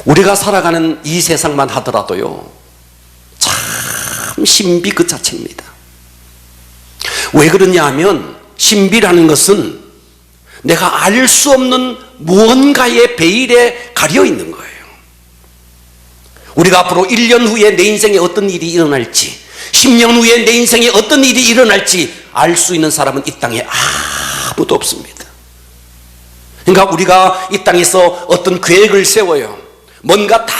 우리가 살아가는 이 세상만 하더라도요, 참 신비 그 자체입니다. 왜 그러냐 하면, 신비라는 것은 내가 알 수 없는 무언가의 베일에 가려 있는 거예요. 우리가 앞으로 1년 후에 내 인생에 어떤 일이 일어날지, 10년 후에 내 인생에 어떤 일이 일어날지 알 수 있는 사람은 이 땅에 아무도 없습니다. 그러니까 우리가 이 땅에서 어떤 계획을 세워요. 뭔가 다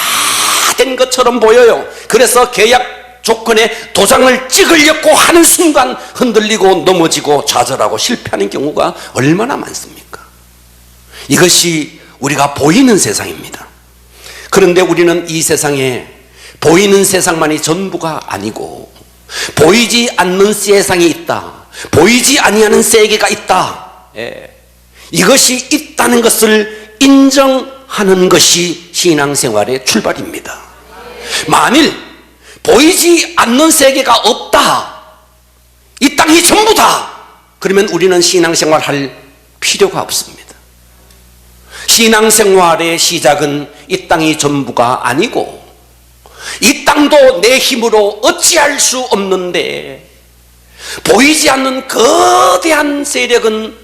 된 것처럼 보여요. 그래서 계약 조건에 도장을 찍으려고 하는 순간 흔들리고 넘어지고 좌절하고 실패하는 경우가 얼마나 많습니까? 이것이 우리가 보이는 세상입니다. 그런데 우리는 이 세상에 보이는 세상만이 전부가 아니고, 보이지 않는 세상이 있다, 보이지 아니하는 세계가 있다, 이것이 있다는 것을 인정하는 것이 신앙생활의 출발입니다. 만일 보이지 않는 세계가 없다, 이 땅이 전부다, 그러면 우리는 신앙생활 할 필요가 없습니다. 신앙생활의 시작은 이 땅이 전부가 아니고, 이 땅도 내 힘으로 어찌할 수 없는데, 보이지 않는 거대한 세력은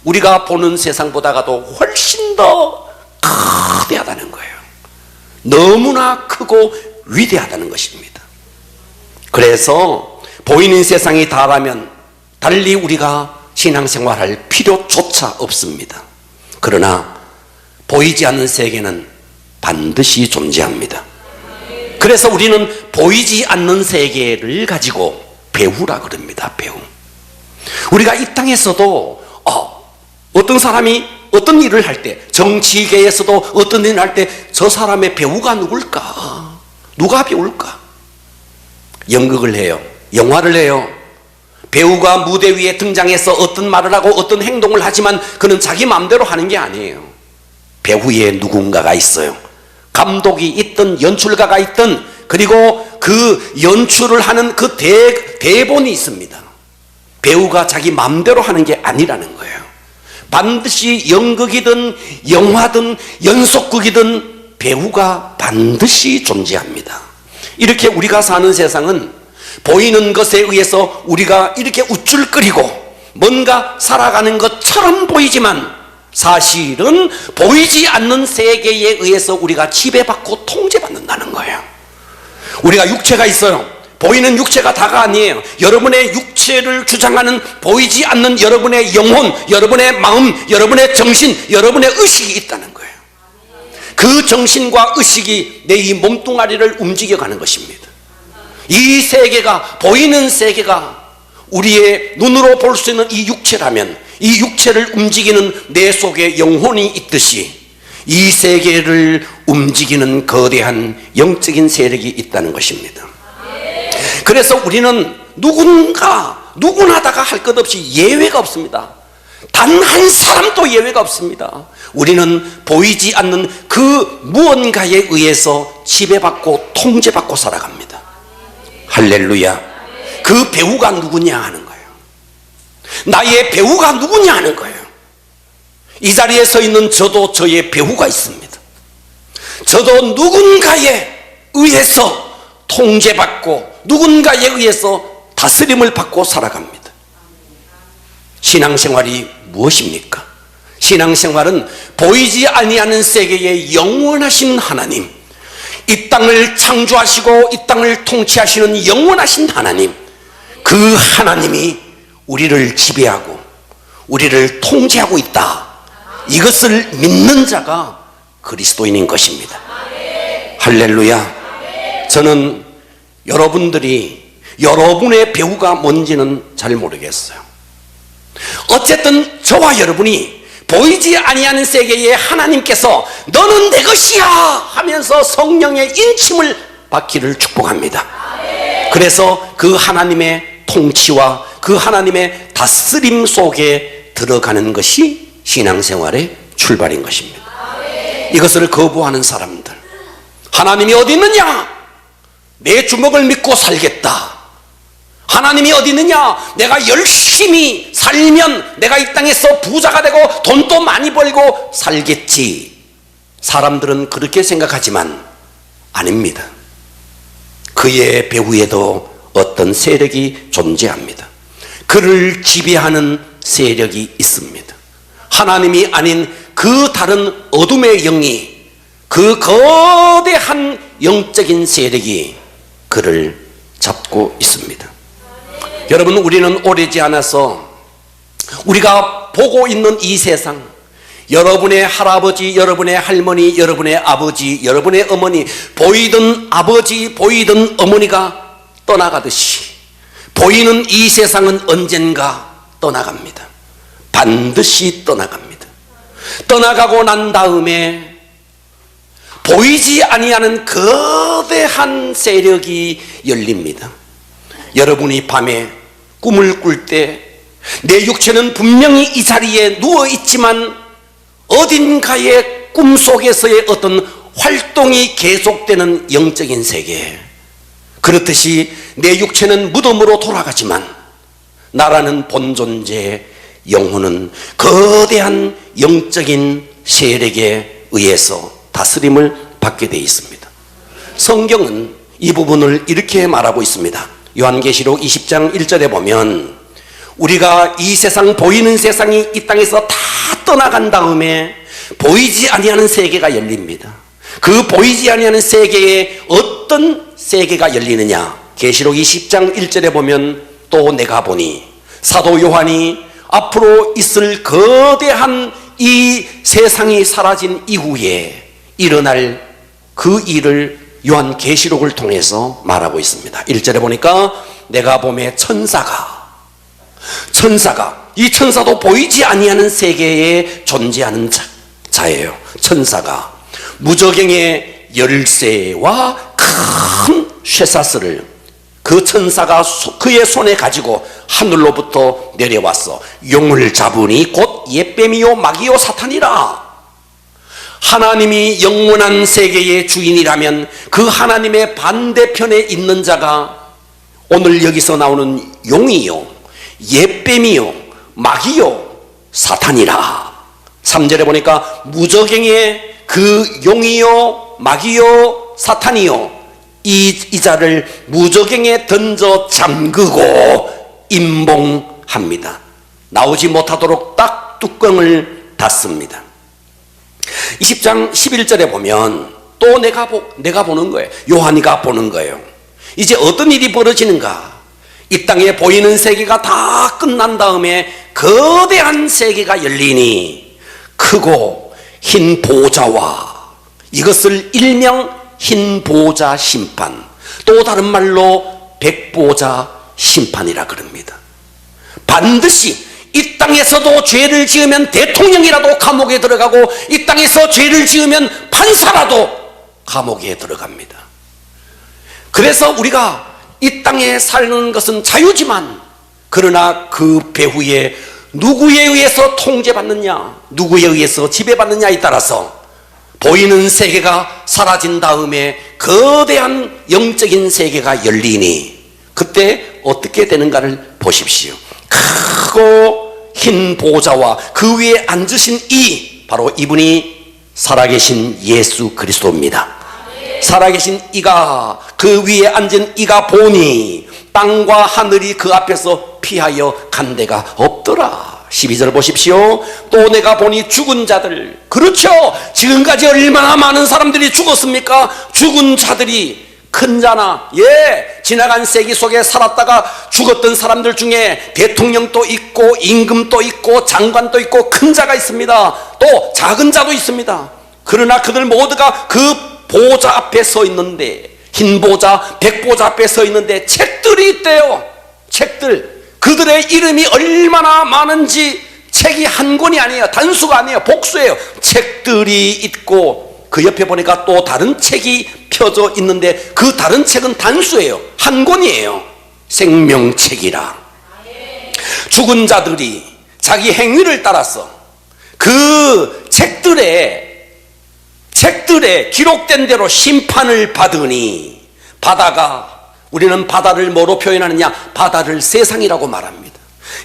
우리가 보는 세상보다도 훨씬 더 거대하다는 거예요. 너무나 크고 위대하다는 것입니다. 그래서 보이는 세상이 다라면 달리 우리가 신앙생활할 필요조차 없습니다. 그러나 보이지 않는 세계는 반드시 존재합니다. 그래서 우리는 보이지 않는 세계를 가지고 배우라 그럽니다. 배우. 우리가 이 땅에서도 어떤 사람이 어떤 일을 할 때, 정치계에서도 어떤 일을 할 때 저 사람의 배우가 누굴까? 누가 배울까? 연극을 해요. 영화를 해요. 배우가 무대 위에 등장해서 어떤 말을 하고 어떤 행동을 하지만 그는 자기 마음대로 하는 게 아니에요. 배우에 누군가가 있어요. 감독이 있든 연출가가 있든, 그리고 그 연출을 하는 그 대본이 있습니다. 배우가 자기 마음대로 하는 게 아니라는 거예요. 반드시 연극이든 영화든 연속극이든 배우가 반드시 존재합니다. 이렇게 우리가 사는 세상은 보이는 것에 의해서 우리가 이렇게 우쭐거리고 뭔가 살아가는 것처럼 보이지만, 사실은 보이지 않는 세계에 의해서 우리가 지배받고 통제받는다는 거예요. 우리가 육체가 있어요. 보이는 육체가 다가 아니에요. 여러분의 육체를 주장하는 보이지 않는 여러분의 영혼, 여러분의 마음, 여러분의 정신, 여러분의 의식이 있다는 거예요. 그 정신과 의식이 내 이 몸뚱아리를 움직여가는 것입니다. 이 세계가, 보이는 세계가 우리의 눈으로 볼 수 있는 이 육체라면, 이 육체를 움직이는 내 속에 영혼이 있듯이 이 세계를 움직이는 거대한 영적인 세력이 있다는 것입니다. 그래서 우리는 누구나다가 할 것 없이 예외가 없습니다. 단 한 사람도 예외가 없습니다. 우리는 보이지 않는 그 무언가에 의해서 지배받고 통제받고 살아갑니다. 할렐루야. 그 배우가 누구냐 하는 거예요. 나의 배우가 누구냐 하는 거예요. 이 자리에 서 있는 저도 저의 배우가 있습니다. 저도 누군가에 의해서 통제받고 누군가에 의해서 다스림을 받고 살아갑니다. 신앙생활이 무엇입니까? 신앙생활은 보이지 아니하는 세계의 영원하신 하나님, 이 땅을 창조하시고 이 땅을 통치하시는 영원하신 하나님, 그 하나님이 우리를 지배하고 우리를 통제하고 있다, 이것을 믿는 자가 그리스도인인 것입니다. 할렐루야. 저는 여러분들이 여러분의 배우가 뭔지는 잘 모르겠어요. 어쨌든 저와 여러분이 보이지 아니하는 세계에 하나님께서 너는 내 것이야 하면서 성령의 인침을 받기를 축복합니다. 그래서 그 하나님의 통치와 그 하나님의 다스림 속에 들어가는 것이 신앙생활의 출발인 것입니다. 이것을 거부하는 사람들, 하나님이 어디 있느냐? 내 주먹을 믿고 살겠다. 하나님이 어디 있느냐? 내가 열심히 살면 내가 이 땅에서 부자가 되고 돈도 많이 벌고 살겠지. 사람들은 그렇게 생각하지만 아닙니다. 그의 배후에도 어떤 세력이 존재합니다. 그를 지배하는 세력이 있습니다. 하나님이 아닌 그 다른 어둠의 영이, 그 거대한 영적인 세력이 그를 잡고 있습니다. 여러분, 우리는 오래지 않아서 우리가 보고 있는 이 세상, 여러분의 할아버지, 여러분의 할머니, 여러분의 아버지, 여러분의 어머니, 보이던 아버지, 보이던 어머니가 떠나가듯이 보이는 이 세상은 언젠가 떠나갑니다. 반드시 떠나갑니다. 떠나가고 난 다음에 보이지 아니하는 거대한 세력이 열립니다. 여러분이 밤에 꿈을 꿀 때 내 육체는 분명히 이 자리에 누워있지만 어딘가의 꿈속에서의 어떤 활동이 계속되는 영적인 세계, 그렇듯이 내 육체는 무덤으로 돌아가지만 나라는 본존재, 영혼은 거대한 영적인 세력에 의해서 다스림을 받게 되어 있습니다. 성경은 이 부분을 이렇게 말하고 있습니다. 요한계시록 20장 1절에 보면 우리가 이 세상, 보이는 세상이 이 땅에서 다 떠나간 다음에 보이지 아니하는 세계가 열립니다. 그 보이지 아니하는 세계에 어떤 세계가 열리느냐, 계시록 20장 1절에 보면 또 내가 보니, 사도 요한이 앞으로 있을 거대한 이 세상이 사라진 이후에 일어날 그 일을 요한계시록을 통해서 말하고 있습니다. 1절에 보니까 내가 보매 천사가, 이 천사도 보이지 아니하는 세계에 존재하는 자예요. 천사가 무저갱의 열쇠와 큰 쇠사슬을 그 천사가 그의 손에 가지고 하늘로부터 내려왔어. 용을 잡으니 곧 옛뱀이요 마귀요 사탄이라. 하나님이 영원한 세계의 주인이라면 그 하나님의 반대편에 있는 자가 오늘 여기서 나오는 용이요, 옛뱀이요, 마귀요, 사탄이라. 3절에 보니까 무저갱의 그 용이요, 마귀요, 사탄이요, 이 자를 무저갱에 던져 잠그고 임봉합니다. 나오지 못하도록 딱 뚜껑을 닫습니다. 20장 11절에 보면 또 내가 보는 거예요. 요한이가 보는 거예요. 이제 어떤 일이 벌어지는가? 이 땅에 보이는 세계가 다 끝난 다음에 거대한 세계가 열리니 크고 흰 보좌와, 이것을 일명 흰 보좌 심판, 또 다른 말로 백보좌 심판이라 그럽니다. 반드시 이 땅에서도 죄를 지으면 대통령이라도 감옥에 들어가고, 이 땅에서 죄를 지으면 판사라도 감옥에 들어갑니다. 그래서 우리가 이 땅에 사는 것은 자유지만, 그러나 그 배후에 누구에 의해서 통제받느냐, 누구에 의해서 지배받느냐에 따라서 보이는 세계가 사라진 다음에 거대한 영적인 세계가 열리니 그때 어떻게 되는가를 보십시오. 크고 흰 보좌와 그 위에 앉으신 바로 이분이 살아계신 예수 그리스도입니다. 살아계신 이가, 그 위에 앉은 이가 보니 땅과 하늘이 그 앞에서 피하여 간 데가 없더라. 12절 보십시오. 또 내가 보니 죽은 자들, 그렇죠, 지금까지 얼마나 많은 사람들이 죽었습니까? 죽은 자들이 큰 자나, 지나간 세기 속에 살았다가 죽었던 사람들 중에 대통령도 있고 임금도 있고 장관도 있고 큰 자가 있습니다. 또 작은 자도 있습니다. 그러나 그들 모두가 그 보좌 앞에 서 있는데, 흰 보좌, 백보좌 앞에 서 있는데 책들이 있대요. 책들, 그들의 이름이 얼마나 많은지 책이 한 권이 아니에요. 단수가 아니에요. 복수예요. 책들이 있고 그 옆에 보니까 또 다른 책이 펴져 있는데 그 다른 책은 단수예요. 한 권이에요. 생명책이라. 죽은 자들이 자기 행위를 따라서 그 책들에 기록된 대로 심판을 받으니, 바다가, 우리는 바다를 뭐로 표현하느냐? 바다를 세상이라고 말합니다.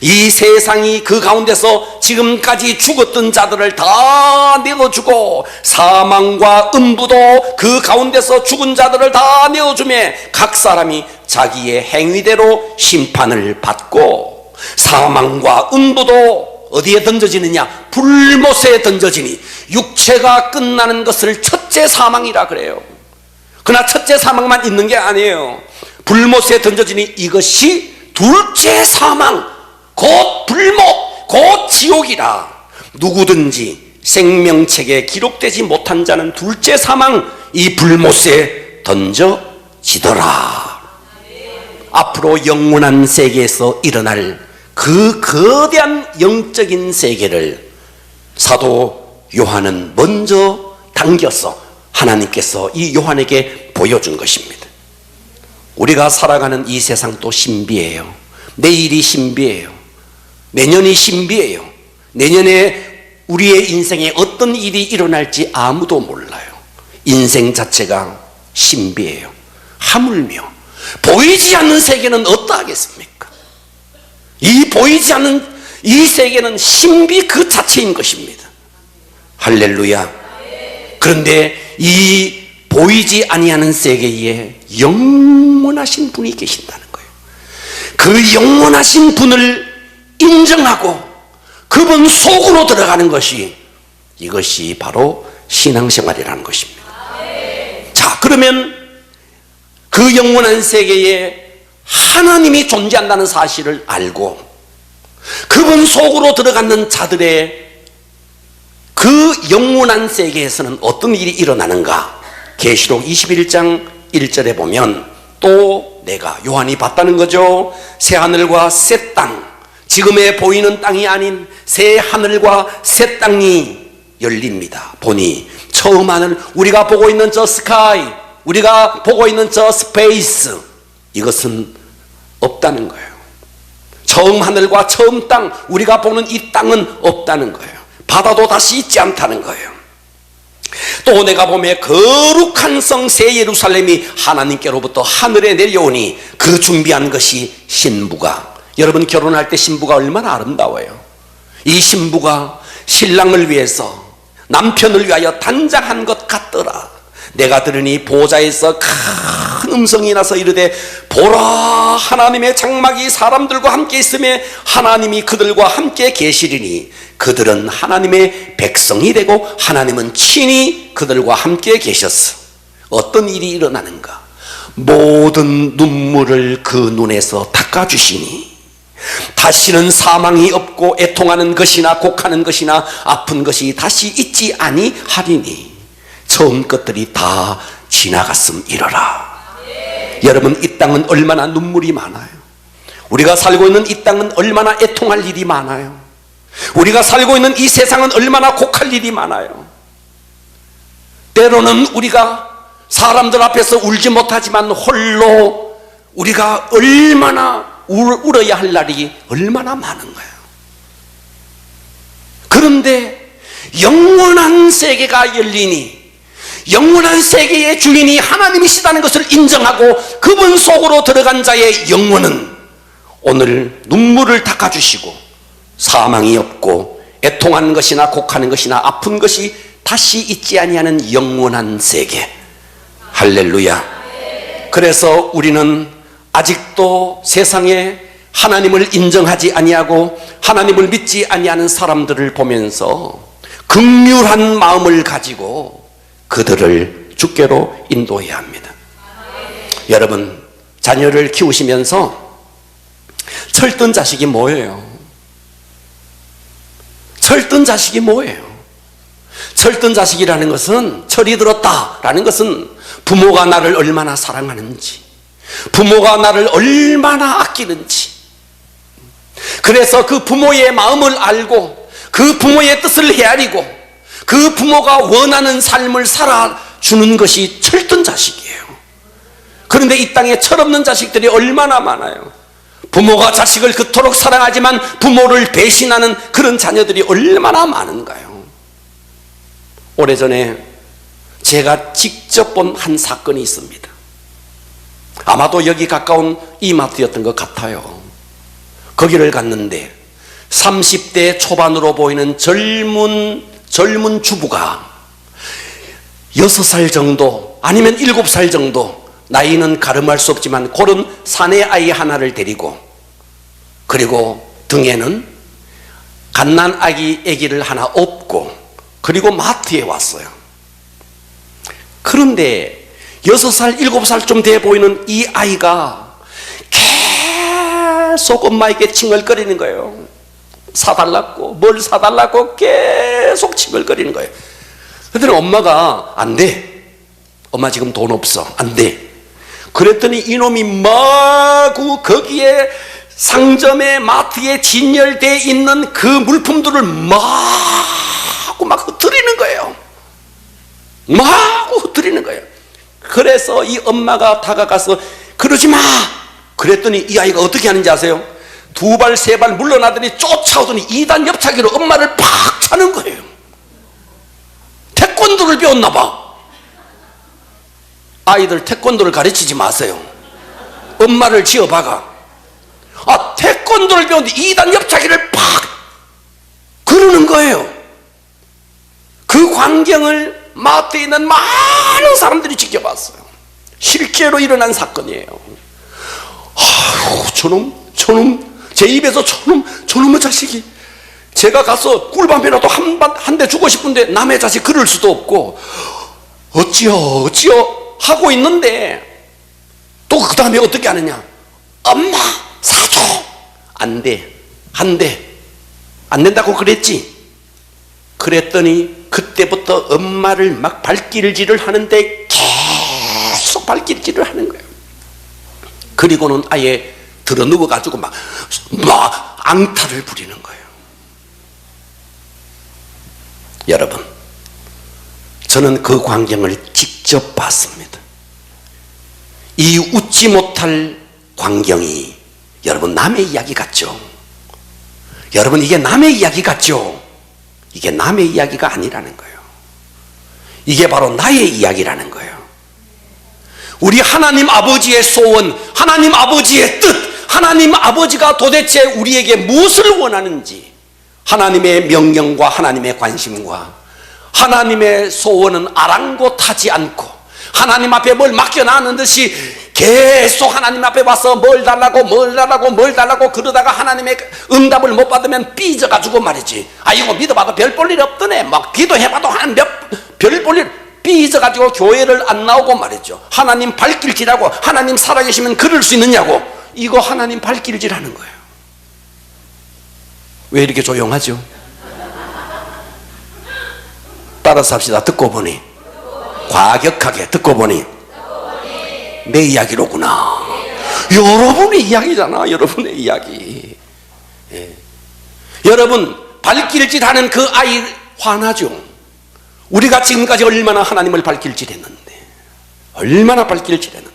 이 세상이 그 가운데서 지금까지 죽었던 자들을 다 내어주고 사망과 음부도 그 가운데서 죽은 자들을 다 내어주매 각 사람이 자기의 행위대로 심판을 받고 사망과 음부도 어디에 던져지느냐? 불못에 던져지니 육체가 끝나는 것을 첫째 사망이라 그래요. 그러나 첫째 사망만 있는 게 아니에요. 불못에 던져지니 이것이 둘째 사망, 곧 불못, 곧 지옥이라. 누구든지 생명책에 기록되지 못한 자는 둘째 사망, 이 불못에 던져지더라. 앞으로 영원한 세계에서 일어날 그 거대한 영적인 세계를 사도 요한은 먼저 당겨서 하나님께서 이 요한에게 보여준 것입니다. 우리가 살아가는 이 세상도 신비해요. 내일이 신비해요. 내년이 신비해요. 내년에 우리의 인생에 어떤 일이 일어날지 아무도 몰라요. 인생 자체가 신비해요. 하물며 보이지 않는 세계는 어떠하겠습니까? 이 보이지 않는 이 세계는 신비 그 자체인 것입니다. 할렐루야. 그런데 이 보이지 아니하는 세계에 영원하신 분이 계신다는 거예요. 그 영원하신 분을 인정하고 그분 속으로 들어가는 것이, 이것이 바로 신앙생활이라는 것입니다. 자, 그러면 그 영원한 세계에 하나님이 존재한다는 사실을 알고 그분 속으로 들어가는 자들의 그 영원한 세계에서는 어떤 일이 일어나는가? 계시록 21장 1절에 보면 또 내가 요한이 봤다는 거죠. 새 하늘과 새 땅, 지금의 보이는 땅이 아닌 새 하늘과 새 땅이 열립니다. 보니 처음 하늘, 우리가 보고 있는 저 스카이, 우리가 보고 있는 저 스페이스, 이것은 없다는 거예요. 처음 하늘과 처음 땅, 우리가 보는 이 땅은 없다는 거예요. 바다도 다시 있지 않다는 거예요. 또 내가 보며 거룩한 성 새 예루살렘이 하나님께로부터 하늘에 내려오니 그 준비한 것이 신부가, 여러분 결혼할 때 신부가 얼마나 아름다워요. 이 신부가 신랑을 위해서 남편을 위하여 단장한 것 같더라. 내가 들으니 보좌에서 큰 음성이 나서 이르되 보라, 하나님의 장막이 사람들과 함께 있음에 하나님이 그들과 함께 계시리니 그들은 하나님의 백성이 되고 하나님은 친히 그들과 함께 계셨어. 어떤 일이 일어나는가? 모든 눈물을 그 눈에서 닦아주시니 다시는 사망이 없고 애통하는 것이나 곡하는 것이나 아픈 것이 다시 있지 아니하리니 처음 것들이 다 지나갔음이러라. 여러분, 이 땅은 얼마나 눈물이 많아요. 우리가 살고 있는 이 땅은 얼마나 애통할 일이 많아요. 우리가 살고 있는 이 세상은 얼마나 곡할 일이 많아요. 때로는 우리가 사람들 앞에서 울지 못하지만 홀로 우리가 얼마나 울어야 할 날이 얼마나 많은 거예요. 그런데 영원한 세계가 열리니 영원한 세계의 주인이 하나님이시다는 것을 인정하고 그분 속으로 들어간 자의 영혼은 오늘 눈물을 닦아주시고 사망이 없고 애통하는 것이나 곡하는 것이나 아픈 것이 다시 있지 아니하는 영원한 세계. 할렐루야. 그래서 우리는 아직도 세상에 하나님을 인정하지 아니하고 하나님을 믿지 아니하는 사람들을 보면서 긍휼한 마음을 가지고 그들을 주께로 인도해야 합니다. 여러분, 자녀를 키우시면서 철든 자식이 뭐예요? 철든 자식이 뭐예요? 철든 자식이라는 것은, 철이 들었다라는 것은 부모가 나를 얼마나 사랑하는지, 부모가 나를 얼마나 아끼는지, 그래서 그 부모의 마음을 알고 그 부모의 뜻을 헤아리고 그 부모가 원하는 삶을 살아주는 것이 철든 자식이에요. 그런데 이 땅에 철없는 자식들이 얼마나 많아요. 부모가 자식을 그토록 사랑하지만 부모를 배신하는 그런 자녀들이 얼마나 많은가요. 오래전에 제가 직접 본 한 사건이 있습니다. 아마도 여기 가까운 이마트였던 것 같아요. 거기를 갔는데 30대 초반으로 보이는 젊은 주부가 6살 정도 아니면 7살 정도, 나이는 가름할 수 없지만 그런 사내 아이 하나를 데리고, 그리고 등에는 갓난 아기를 하나 업고, 그리고 마트에 왔어요. 그런데 6살, 7살쯤 돼 보이는 이 아이가 계속 엄마에게 칭얼거리는 거예요. 사달라고, 뭘 사달라고 계속 칭얼거리는 거예요. 그랬더니 엄마가 안 돼, 엄마 지금 돈 없어, 안 돼. 그랬더니 이놈이 마구 거기에 상점에 마트에 진열되어 있는 그 물품들을 마구 막 흩트리는 거예요. 마구 흩트리는 거예요. 그래서 이 엄마가 다가가서 그러지 마 그랬더니 이 아이가 어떻게 하는지 아세요? 2발 3발 물러나더니 쫓아오더니 2단 옆차기로 엄마를 팍 차는 거예요. 태권도를 배웠나 봐. 아이들 태권도를 가르치지 마세요. 엄마를 지어봐가. 태권도를 배웠는데 2단 옆차기를 팍 그러는 거예요. 그 광경을 마트에 있는 많은 사람들이 지켜봤어요. 실제로 일어난 사건이에요. 저놈 제 입에서 저놈의 자식이, 제가 가서 꿀밤이라도 한 대 주고 싶은데 남의 자식 그럴 수도 없고 어찌요 하고 있는데, 또 그 다음에 어떻게 하느냐, 엄마 사줘. 안 돼, 안 된다고 그랬지. 그랬더니 그때부터 엄마를 막 발길질을 하는데 계속 발길질을 하는 거예요. 그리고는 아예 들어 누워가지고 막 앙탈을 부리는 거예요. 여러분, 저는 그 광경을 직접 봤습니다. 이 웃지 못할 광경이, 여러분, 남의 이야기 같죠? 여러분, 이게 남의 이야기 같죠? 이게 남의 이야기가 아니라는 거예요. 이게 바로 나의 이야기라는 거예요. 우리 하나님 아버지의 소원, 하나님 아버지의 뜻, 하나님 아버지가 도대체 우리에게 무엇을 원하는지, 하나님의 명령과 하나님의 관심과 하나님의 소원은 아랑곳하지 않고 하나님 앞에 뭘 맡겨놨는 듯이 계속 하나님 앞에 와서 뭘 달라고 그러다가 하나님의 응답을 못 받으면 삐져가지고 말이지, 아이고 믿어봐도 별 볼 일 없더네, 막 기도해봐도 한 별 볼 일, 삐져가지고 교회를 안 나오고 말이죠. 하나님 발길질하고 하나님 살아계시면 그럴 수 있느냐고. 이거 하나님 발길질하는 거예요. 왜 이렇게 조용하죠? 따라서 합시다. 듣고 보니, 과격하게 듣고 보니 내 이야기로구나. 여러분의 이야기잖아. 여러분의 이야기. 예. 여러분, 발길질하는 그 아이 화나죠? 우리가 지금까지 얼마나 하나님을 발길질했는데, 얼마나 발길질했는데.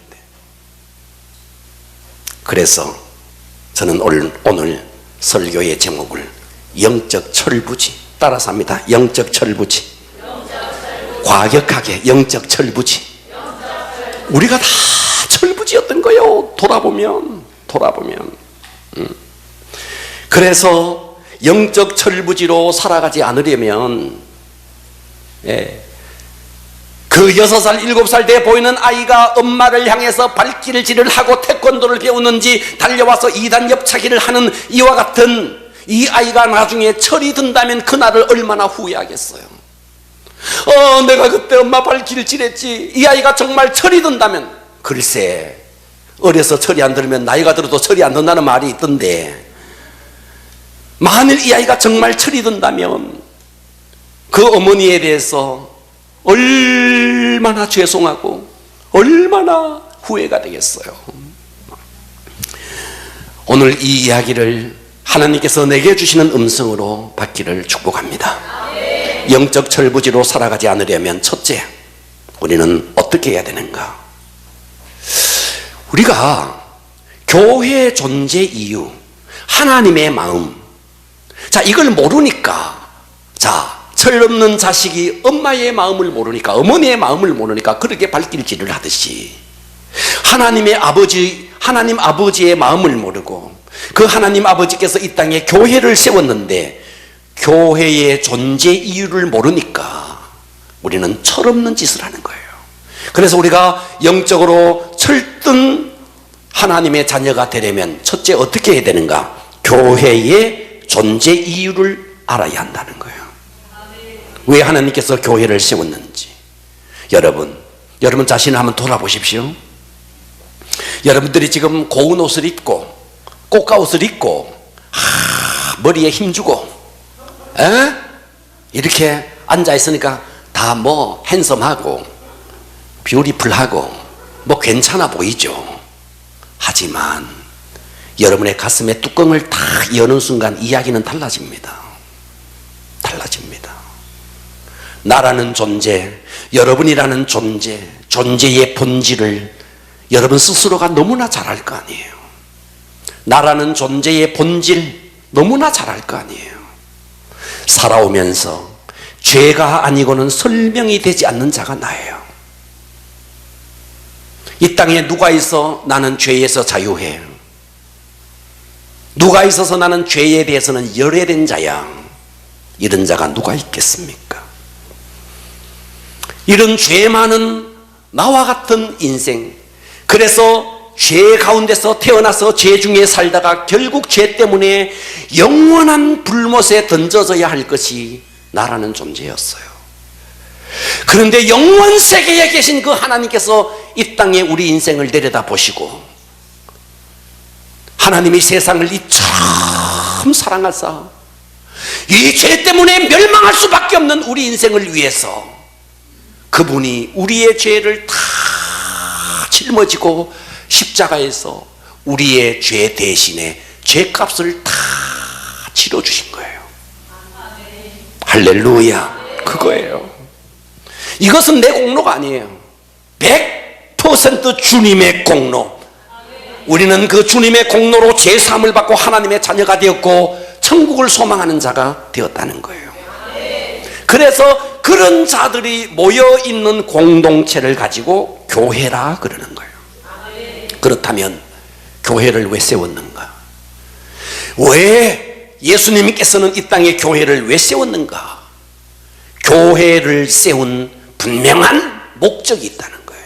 그래서 저는 오늘 설교의 제목을 영적 철부지, 따라서 합니다. 영적 철부지. 과격하게 영적 철부지. 우리가 다 철부지였던 거예요. 돌아보면. 그래서 영적 철부지로 살아가지 않으려면, 그 6살, 7살 돼 보이는 아이가 엄마를 향해서 발길질을 하고 태권도를 배우는지 달려와서 2단 옆차기를 하는 이와 같은 이 아이가 나중에 철이 든다면 그날을 얼마나 후회하겠어요. 내가 그때 엄마 발길질했지. 이 아이가 정말 철이 든다면, 글쎄, 어려서 철이 안 들면 나이가 들어도 철이 안 든다는 말이 있던데, 만일 이 아이가 정말 철이 든다면 그 어머니에 대해서 얼마나 죄송하고 얼마나 후회가 되겠어요. 오늘 이 이야기를 하나님께서 내게 주시는 음성으로 받기를 축복합니다. 영적 철부지로 살아가지 않으려면 첫째, 우리는 어떻게 해야 되는가? 우리가 교회의 존재 이유, 하나님의 마음, 자, 이걸 모르니까, 자, 철없는 자식이 엄마의 마음을 모르니까, 어머니의 마음을 모르니까 그렇게 발길질을 하듯이 하나님 아버지의 마음을 모르고 그 하나님 아버지께서 이 땅에 교회를 세웠는데 교회의 존재 이유를 모르니까 우리는 철없는 짓을 하는 거예요. 그래서 우리가 영적으로 철든 하나님의 자녀가 되려면 첫째 어떻게 해야 되는가? 교회의 존재 이유를 알아야 한다는 거예요. 왜 하나님께서 교회를 세웠는지. 여러분 자신을 한번 돌아보십시오. 여러분들이 지금 고운 옷을 입고 꽃가옷을 입고 머리에 힘주고 이렇게 앉아있으니까 다 뭐 핸섬하고 뷰티풀하고 뭐 괜찮아 보이죠. 하지만 여러분의 가슴에 뚜껑을 다 여는 순간 이야기는 달라집니다. 나라는 존재, 여러분이라는 존재, 존재의 본질을 여러분 스스로가 너무나 잘 알 거 아니에요. 나라는 존재의 본질 너무나 잘 알 거 아니에요. 살아오면서 죄가 아니고는 설명이 되지 않는 자가 나예요. 이 땅에 누가 있어 나는 죄에서 자유해? 누가 있어서 나는 죄에 대해서는 열애된 자야? 이런 자가 누가 있겠습니까? 이런 죄 많은 나와 같은 인생, 그래서 죄 가운데서 태어나서 죄 중에 살다가 결국 죄 때문에 영원한 불못에 던져져야 할 것이 나라는 존재였어요. 그런데 영원 세계에 계신 그 하나님께서 이 땅에 우리 인생을 내려다 보시고 하나님이 세상을 이처럼 사랑하사 이 죄 때문에 멸망할 수밖에 없는 우리 인생을 위해서 그분이 우리의 죄를 다 짊어지고 십자가에서 우리의 죄 대신에 죄값을 다 치러주신 거예요. 할렐루야. 그거예요. 이것은 내 공로가 아니에요. 100% 주님의 공로. 우리는 그 주님의 공로로 죄사함을 받고 하나님의 자녀가 되었고 천국을 소망하는 자가 되었다는 거예요. 그래서 그런 자들이 모여있는 공동체를 가지고 교회라 그러는 거예요. 그렇다면 교회를 왜 세웠는가? 왜 예수님께서는 이 땅에 교회를 왜 세웠는가? 교회를 세운 분명한 목적이 있다는 거예요.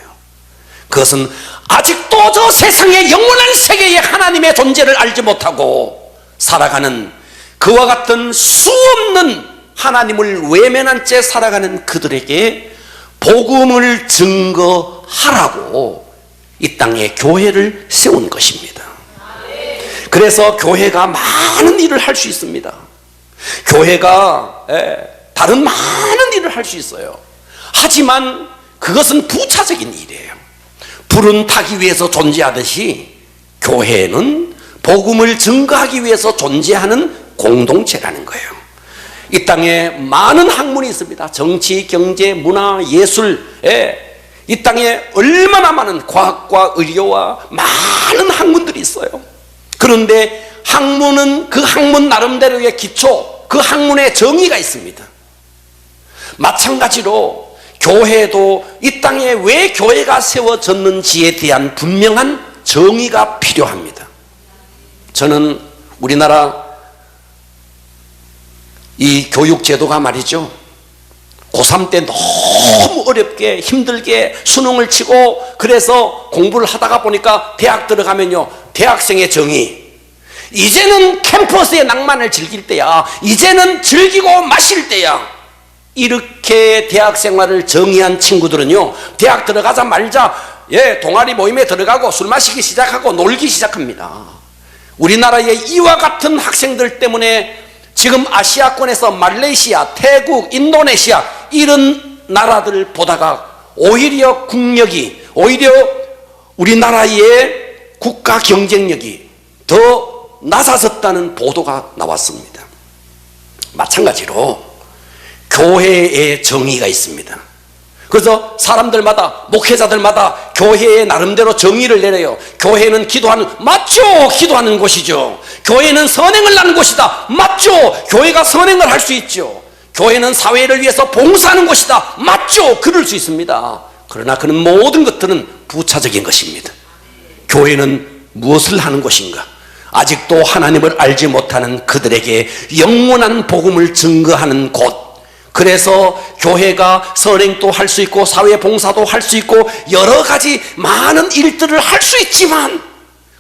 그것은 아직도 저 세상의 영원한 세계에 하나님의 존재를 알지 못하고 살아가는 그와 같은 수없는 하나님을 외면한 채 살아가는 그들에게 복음을 증거하라고 이 땅에 교회를 세운 것입니다. 그래서 교회가 많은 일을 할 수 있습니다. 교회가 다른 많은 일을 할 수 있어요. 하지만 그것은 부차적인 일이에요. 불은 타기 위해서 존재하듯이 교회는 복음을 증거하기 위해서 존재하는 공동체라는 거예요. 이 땅에 많은 학문이 있습니다. 정치, 경제, 문화, 예술, 이 땅에 얼마나 많은 과학과 의료와 많은 학문들이 있어요. 그런데 학문은 그 학문 나름대로의 기초, 그 학문의 정의가 있습니다. 마찬가지로 교회도 이 땅에 왜 교회가 세워졌는지에 대한 분명한 정의가 필요합니다. 저는 우리나라 이 교육 제도가 말이죠, 고3 때 너무 어렵게 힘들게 수능을 치고 그래서 공부를 하다가 보니까 대학 들어가면요, 대학생의 정의, 이제는 캠퍼스의 낭만을 즐길 때야, 이제는 즐기고 마실 때야, 이렇게 대학 생활을 정의한 친구들은요, 대학 들어가자마자 동아리 모임에 들어가고 술 마시기 시작하고 놀기 시작합니다. 우리나라의 이와 같은 학생들 때문에 지금 아시아권에서 말레이시아, 태국, 인도네시아 이런 나라들 보다가 오히려 국력이, 오히려 우리나라의 국가 경쟁력이 더 낮아졌다는 보도가 나왔습니다. 마찬가지로 교회의 정의가 있습니다. 그래서 사람들마다, 목회자들마다 교회의 나름대로 정의를 내려요. 교회는 기도하는, 맞죠? 기도하는 곳이죠. 교회는 선행을 하는 곳이다. 맞죠? 교회가 선행을 할 수 있죠. 교회는 사회를 위해서 봉사하는 곳이다. 맞죠? 그럴 수 있습니다. 그러나 그는 모든 것들은 부차적인 것입니다. 교회는 무엇을 하는 곳인가? 아직도 하나님을 알지 못하는 그들에게 영원한 복음을 증거하는 곳. 그래서 교회가 선행도 할 수 있고 사회 봉사도 할 수 있고 여러 가지 많은 일들을 할 수 있지만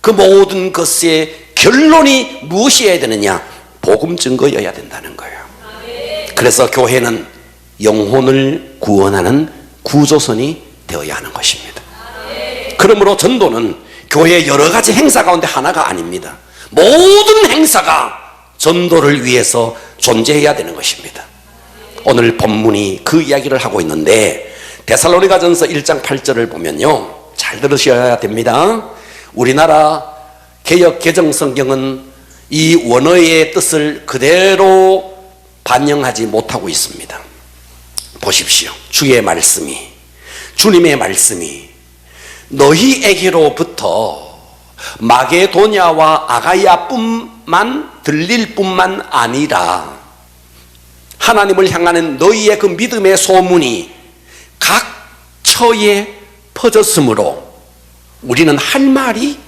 그 모든 것의 결론이 무엇이어야 되느냐? 복음 증거여야 된다는 거예요. 그래서 교회는 영혼을 구원하는 구조선이 되어야 하는 것입니다. 그러므로 전도는 교회의 여러 가지 행사 가운데 하나가 아닙니다. 모든 행사가 전도를 위해서 존재해야 되는 것입니다. 오늘 본문이 그 이야기를 하고 있는데 데살로니가전서 1장 8절을 보면요, 잘 들으셔야 됩니다. 우리나라 개역 개정 성경은 이 원어의 뜻을 그대로 반영하지 못하고 있습니다. 보십시오. 주의 말씀이, 주님의 말씀이 너희에게로부터 마게도냐와 아가야뿐만 들릴 뿐만 아니라 하나님을 향하는 너희의 그 믿음의 소문이 각 처에 퍼졌으므로 우리는 할 말이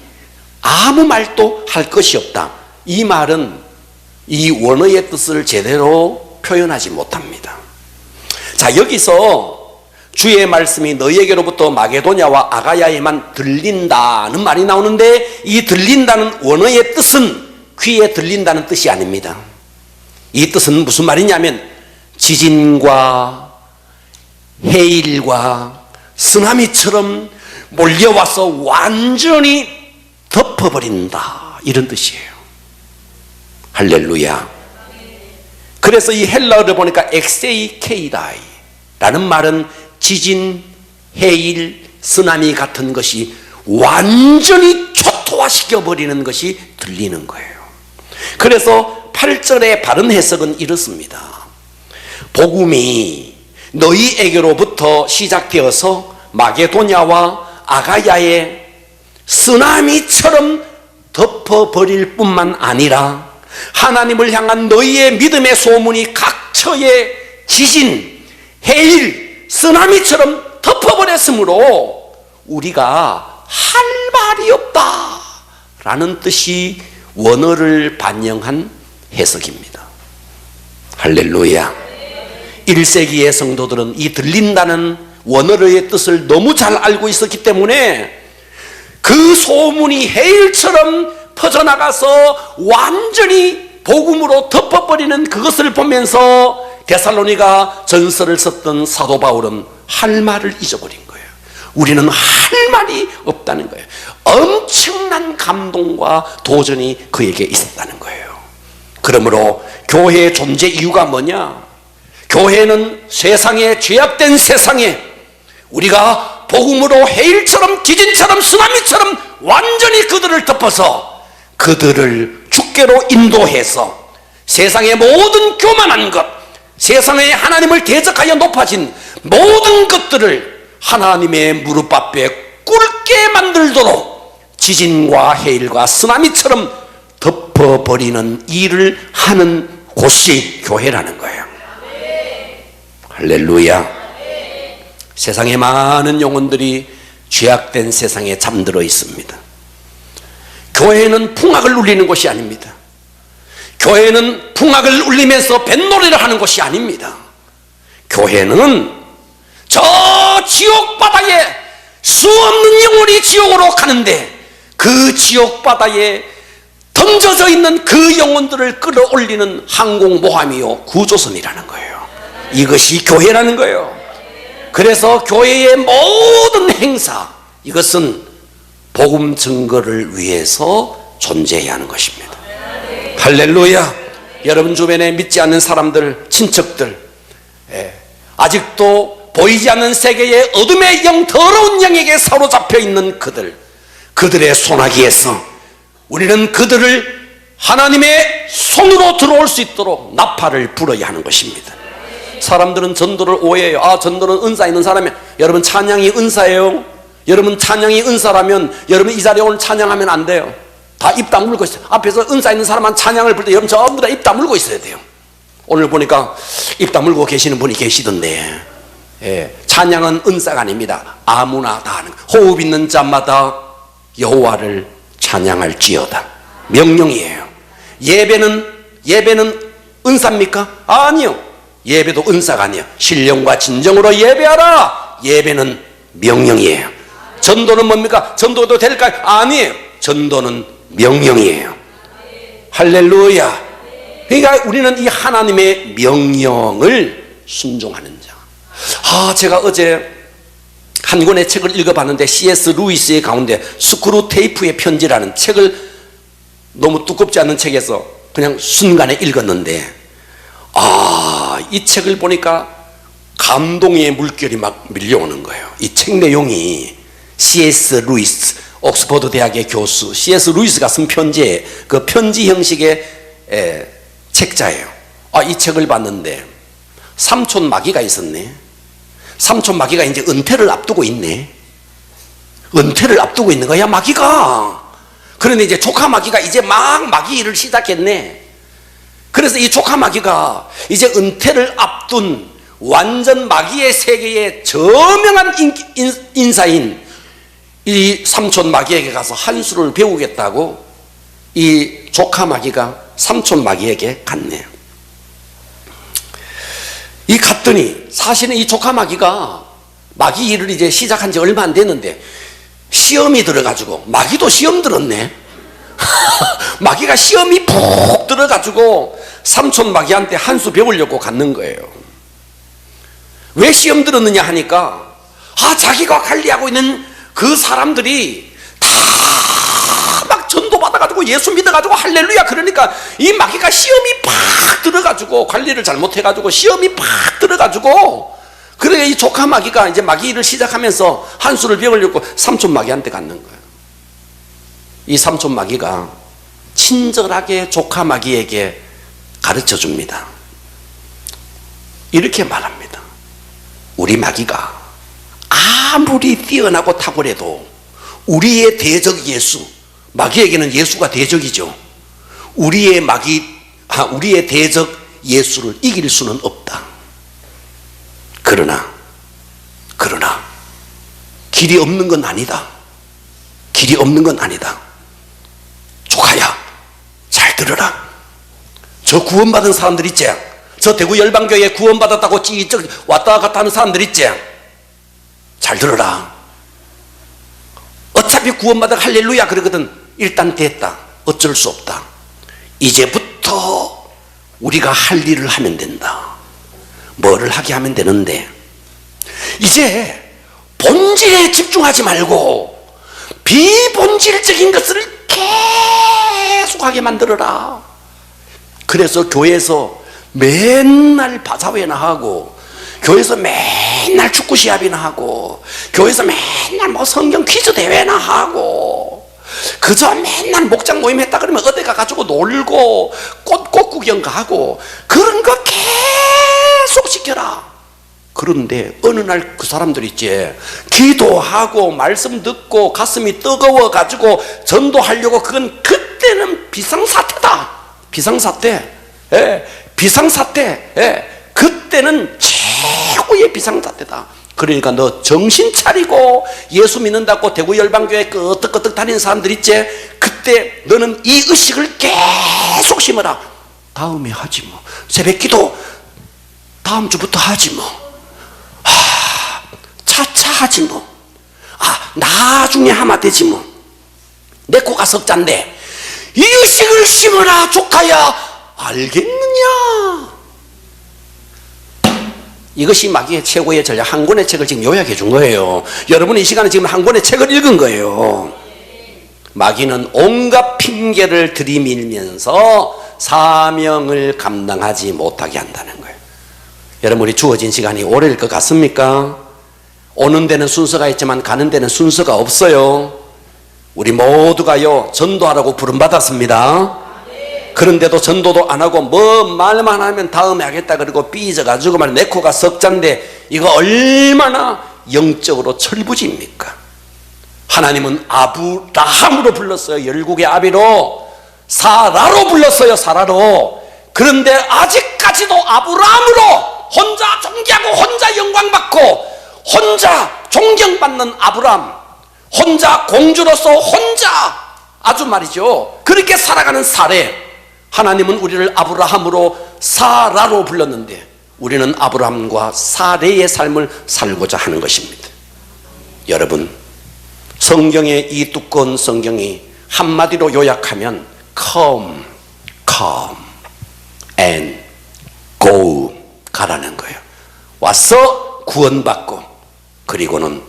아무 말도 할 것이 없다. 이 말은 이 원어의 뜻을 제대로 표현하지 못합니다. 자, 여기서 주의 말씀이 너희에게로부터 마게도냐와 아가야에만 들린다는 말이 나오는데 이 들린다는 원어의 뜻은 귀에 들린다는 뜻이 아닙니다. 이 뜻은 무슨 말이냐면 지진과 해일과 쓰나미처럼 몰려와서 완전히 덮어버린다, 이런 뜻이에요. 할렐루야. 그래서 이 헬라어를 보니까 엑세이케이다이 라는 말은 지진, 해일, 쓰나미 같은 것이 완전히 초토화시켜버리는 것이 들리는 거예요. 그래서 8절의 바른 해석은 이렇습니다. 복음이 너희에게로부터 시작되어서 마게도냐와 아가야의 쓰나미처럼 덮어버릴 뿐만 아니라 하나님을 향한 너희의 믿음의 소문이 각처에 지진, 해일, 쓰나미처럼 덮어버렸으므로 우리가 할 말이 없다 라는 뜻이 원어를 반영한 해석입니다. 할렐루야. 1세기의 성도들은 이 들린다는 원어의 뜻을 너무 잘 알고 있었기 때문에 그 소문이 해일처럼 퍼져나가서 완전히 복음으로 덮어버리는 그것을 보면서 데살로니가 전서를 썼던 사도 바울은 할 말을 잊어버린 거예요. 우리는 할 말이 없다는 거예요. 엄청난 감동과 도전이 그에게 있었다는 거예요. 그러므로 교회의 존재 이유가 뭐냐? 교회는 세상에, 죄악된 세상에 우리가 복음으로 해일처럼 지진처럼 쓰나미처럼 완전히 그들을 덮어서 그들을 주께로 인도해서 세상의 모든 교만한 것, 세상에 하나님을 대적하여 높아진 모든 것들을 하나님의 무릎 앞에 꿇게 만들도록 지진과 해일과 쓰나미처럼 덮어버리는 일을 하는 곳이 교회라는 거예요. 할렐루야. 세상에 많은 영혼들이 죄악된 세상에 잠들어 있습니다. 교회는 풍악을 울리는 곳이 아닙니다. 교회는 풍악을 울리면서 뱃노래를 하는 곳이 아닙니다. 교회는 저 지옥 바다에 수없는 영혼이 지옥으로 가는데 그 지옥 바다에 던져져 있는 그 영혼들을 끌어올리는 항공모함이요 구조선이라는 거예요. 이것이 교회라는 거예요. 그래서 교회의 모든 행사, 이것은 복음 증거를 위해서 존재해야 하는 것입니다. 할렐루야. 여러분 주변에 믿지 않는 사람들, 친척들, 아직도 보이지 않는 세계의 어둠의 영, 더러운 영에게 사로잡혀 있는 그들의 소나기에서 우리는 그들을 하나님의 손으로 들어올 수 있도록 나팔을 불어야 하는 것입니다. 사람들은 전도를 오해해요. 아, 전도는 은사 있는 사람이야. 여러분, 찬양이 은사예요. 여러분, 찬양이 은사라면 여러분 이 자리에 오늘 찬양하면 안 돼요. 다 입 다물고 있어요. 앞에서 은사 있는 사람만 찬양을 부를 때 여러분 전부 다 입 다물고 있어야 돼요. 오늘 보니까 입 다물고 계시는 분이 계시던데, 찬양은 은사가 아닙니다. 아무나 다 하는, 호흡 있는 자마다 여호와를 찬양할지어다. 명령이에요. 예배는 은사입니까? 아니요. 예배도 은사가 아니에요. 신령과 진정으로 예배하라. 예배는 명령이에요. 전도는 뭡니까? 전도도 될까요? 아니에요. 전도는 명령이에요. 할렐루야. 그러니까 우리는 이 하나님의 명령을 순종하는 자. 제가 어제 한 권의 책을 읽어봤는데 C.S. 루이스의 가운데 스크루테이프의 편지라는 책을, 너무 두껍지 않은 책에서 그냥 순간에 읽었는데, 이 책을 보니까 감동의 물결이 막 밀려오는 거예요. 이 책 내용이 C.S. 루이스, 옥스퍼드 대학의 교수 C.S. 루이스가 쓴 편지에, 그 편지 형식의 책자예요. 이 책을 봤는데 삼촌 마귀가 있었네. 삼촌 마귀가 이제 은퇴를 앞두고 있네. 은퇴를 앞두고 있는 거야, 마귀가. 그런데 이제 조카 마귀가 이제 막 마귀 일을 시작했네. 그래서 이 조카 마귀가 이제 은퇴를 앞둔 완전 마귀의 세계의 저명한 인사인 이 삼촌 마귀에게 가서 한 수를 배우겠다고 이 조카 마귀가 삼촌 마귀에게 갔네요. 이 갔더니 사실은 이 조카 마귀가 마귀 일을 이제 시작한 지 얼마 안 됐는데 시험이 들어가지고, 마귀도 시험 들었네. 마귀가 시험이 푹 들어가지고 삼촌 마귀한테 한 수 배우려고 갔는 거예요. 왜 시험 들었느냐 하니까, 자기가 관리하고 있는 그 사람들이 다 막 전도 받아가지고 예수 믿어가지고 할렐루야 그러니까 이 마귀가 시험이 팍 들어가지고, 관리를 잘못해가지고 시험이 팍 들어가지고, 그래 이 조카 마귀가 이제 마귀 일을 시작하면서 한 수를 배우려고 삼촌 마귀한테 갔는 거예요. 이 삼촌 마귀가 친절하게 조카 마귀에게 가르쳐 줍니다. 이렇게 말합니다. 우리 마귀가 아무리 뛰어나고 탁월해도 우리의 대적 예수, 마귀에게는 예수가 대적이죠. 우리의 대적 예수를 이길 수는 없다. 그러나 길이 없는 건 아니다. 길이 없는 건 아니다. 조카야, 잘 들어라. 저 구원받은 사람들 있지? 저 대구 열방교회 구원받았다고 찌쩍 왔다 갔다 하는 사람들 있지? 잘 들어라. 어차피 구원받아 할렐루야 그러거든. 일단 됐다. 어쩔 수 없다. 이제부터 우리가 할 일을 하면 된다. 뭐를 하게 하면 되는데, 이제 본질에 집중하지 말고 비본질적인 것을 계속하게 만들어라. 그래서 교회에서 맨날 바사회나 하고, 교회에서 맨날 축구 시합이나 하고, 교회에서 맨날 뭐 성경 퀴즈 대회나 하고, 그저 맨날 목장 모임 했다 그러면 어디 가가지고 놀고 꽃 구경 가고, 그런 거 계속 시켜라. 그런데 어느 날 그 사람들 있지, 기도하고 말씀 듣고 가슴이 뜨거워 가지고 전도하려고, 그때는 비상사태다. 비상사태. 비상사태. 그때는 최고의 비상사태다. 그러니까 너 정신 차리고 예수 믿는다고 대구 열방교회 끄떡끄떡 다니는 사람들 있지, 그때 너는 이 의식을 계속 심어라. 다음에 하지 뭐, 새벽기도 다음 주부터 하지 뭐, 차차 하지 뭐, 나중에 하면 되지 뭐, 내 코가 석잔데 이 의식을 심어라 조카야. 알겠느냐? 이것이 마귀의 최고의 전략. 한 권의 책을 지금 요약해 준 거예요. 여러분이 이 시간에 지금 한 권의 책을 읽은 거예요. 마귀는 온갖 핑계를 들이밀면서 사명을 감당하지 못하게 한다는 거예요. 여러분, 우리 주어진 시간이 오래일 것 같습니까? 오는 데는 순서가 있지만 가는 데는 순서가 없어요. 우리 모두가요, 전도하라고 부름받았습니다. 그런데도 전도도 안 하고 뭐 말만 하면 다음에 하겠다 그러고 삐져가지고 말, 내 코가 석잔데 이거 얼마나 영적으로 철부지입니까? 하나님은 아브라함으로 불렀어요. 열국의 아비로, 사라로 불렀어요. 사라로. 그런데 아직까지도 아브라함으로 혼자 존귀하고 혼자 영광받고 혼자 존경받는 아브라함, 혼자 공주로서 혼자 아주 말이죠, 그렇게 살아가는 사례. 하나님은 우리를 아브라함으로 사라로 불렀는데 우리는 아브라함과 사레의 삶을 살고자 하는 것입니다. 여러분, 성경의 이 두꺼운 성경이 한마디로 요약하면 come and go, 가라는 거예요. 와서 구원받고 그리고는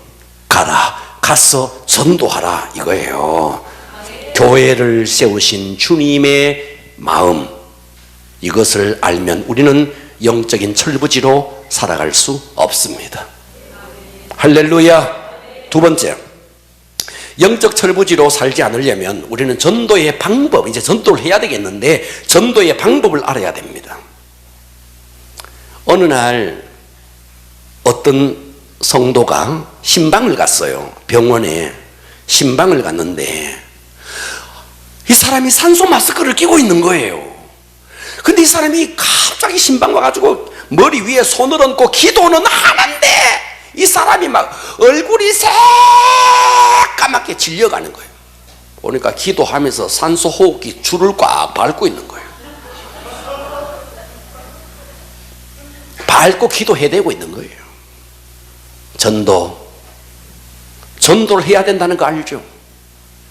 가서 전도하라 이거예요. 교회를 세우신 주님의 마음, 이것을 알면 우리는 영적인 철부지로 살아갈 수 없습니다. 할렐루야. 두 번째, 영적 철부지로 살지 않으려면 우리는 전도의 방법, 이제 전도를 해야 되겠는데 전도의 방법을 알아야 됩니다. 어느 날 어떤 성도가 신방을 갔어요. 병원에 신방을 갔는데 이 사람이 산소 마스크를 끼고 있는 거예요. 근데 이 사람이 갑자기 신방 와가지고 머리 위에 손을 얹고 기도는 하는데 이 사람이 막 얼굴이 새까맣게 질려가는 거예요. 보니까 기도하면서 산소 호흡기 줄을 꽉 밟고 있는 거예요. 밟고 기도해대고 있는 거예요. 전도를 해야 된다는 거 알죠?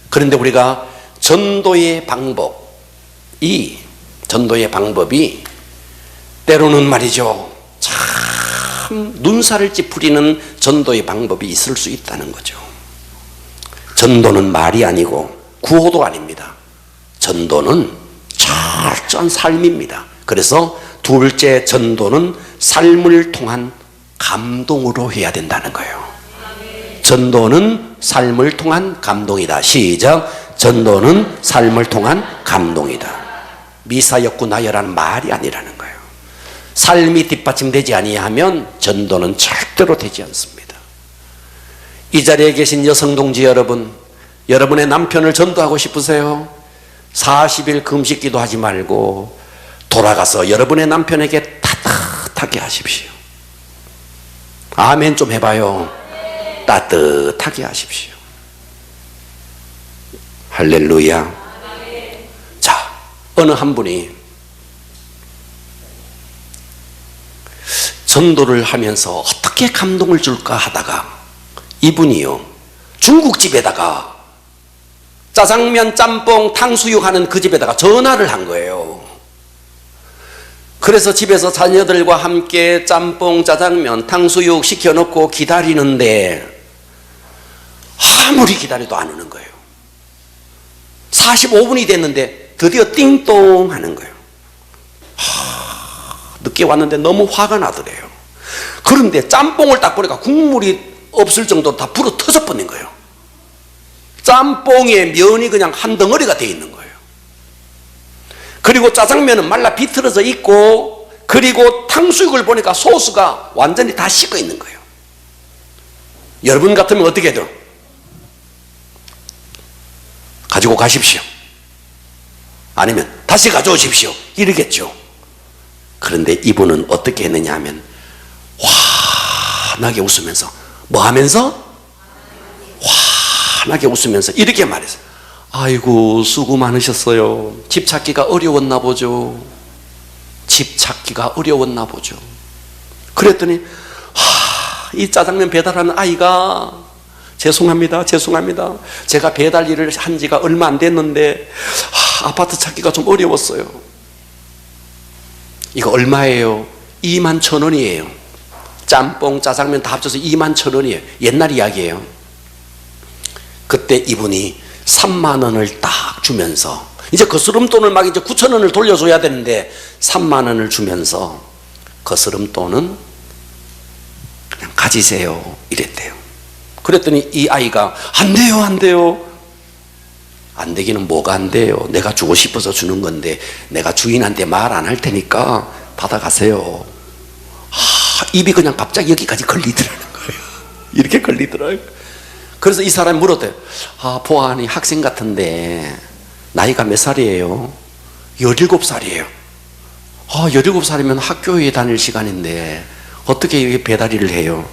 그런데 우리가 전도의 방법이 때로는 말이죠, 참 눈살을 찌푸리는 전도의 방법이 있을 수 있다는 거죠. 전도는 말이 아니고 구호도 아닙니다. 전도는 철저한 삶입니다. 그래서 둘째, 전도는 삶을 통한 감동으로 해야 된다는 거예요. 전도는 삶을 통한 감동이다. 시작. 전도는 삶을 통한 감동이다. 미사역구 나열하는 말이 아니라는 거예요. 삶이 뒷받침되지 아니하면 전도는 절대로 되지 않습니다. 이 자리에 계신 여성 동지 여러분, 여러분의 남편을 전도하고 싶으세요? 40일 금식 기도하지 말고 돌아가서 여러분의 남편에게 따뜻하게 하십시오. 아멘 좀 해봐요. 따뜻하게 하십시오. 할렐루야. 자, 어느 한 분이 전도를 하면서 어떻게 감동을 줄까 하다가 이분이요, 중국집에다가 짜장면, 짬뽕, 탕수육 하는 그 집에다가 전화를 한 거예요. 그래서 집에서 자녀들과 함께 짬뽕, 짜장면, 탕수육 시켜놓고 기다리는데 아무리 기다려도 안 오는 거예요. 45분이 됐는데 드디어 띵동 하는 거예요. 늦게 왔는데 너무 화가 나더래요. 그런데 짬뽕을 딱 보니까 국물이 없을 정도로 다 불어 터져버린 거예요. 짬뽕에 면이 그냥 한 덩어리가 돼 있는 거예요. 그리고 짜장면은 말라 비틀어져 있고, 그리고 탕수육을 보니까 소스가 완전히 다 식어 있는 거예요. 여러분 같으면 어떻게 해도 가지고 가십시오, 아니면 다시 가져오십시오 이러겠죠. 그런데 이분은 어떻게 했느냐 하면 환하게 웃으면서, 뭐 하면서? 환하게 웃으면서 이렇게 말했어요. 아이고 수고 많으셨어요. 집 찾기가 어려웠나 보죠. 집 찾기가 어려웠나 보죠. 그랬더니 이 짜장면 배달하는 아이가 죄송합니다. 제가 배달 일을 한 지가 얼마 안 됐는데 아파트 찾기가 좀 어려웠어요. 이거 얼마예요? 21,000원이에요. 짬뽕, 짜장면 다 합쳐서 21,000원이에요. 옛날 이야기예요. 그때 이분이 3만 원을 딱 주면서, 이제 거스름돈을 막 이제 9,000원을 돌려줘야 되는데 3만 원을 주면서 거스름돈은 그냥 가지세요 이랬대요. 그랬더니 이 아이가 안 돼요. 안 되기는 뭐가 안 돼요. 내가 주고 싶어서 주는 건데 내가 주인한테 말 안 할 테니까 받아가세요. 입이 그냥 갑자기 여기까지 걸리더라는 거예요. 이렇게 걸리더라고요. 그래서 이 사람이 물었대요. 보아하니 학생 같은데 나이가 몇 살이에요? 17살이에요. 17살이면 학교에 다닐 시간인데 어떻게 배달 일을 해요?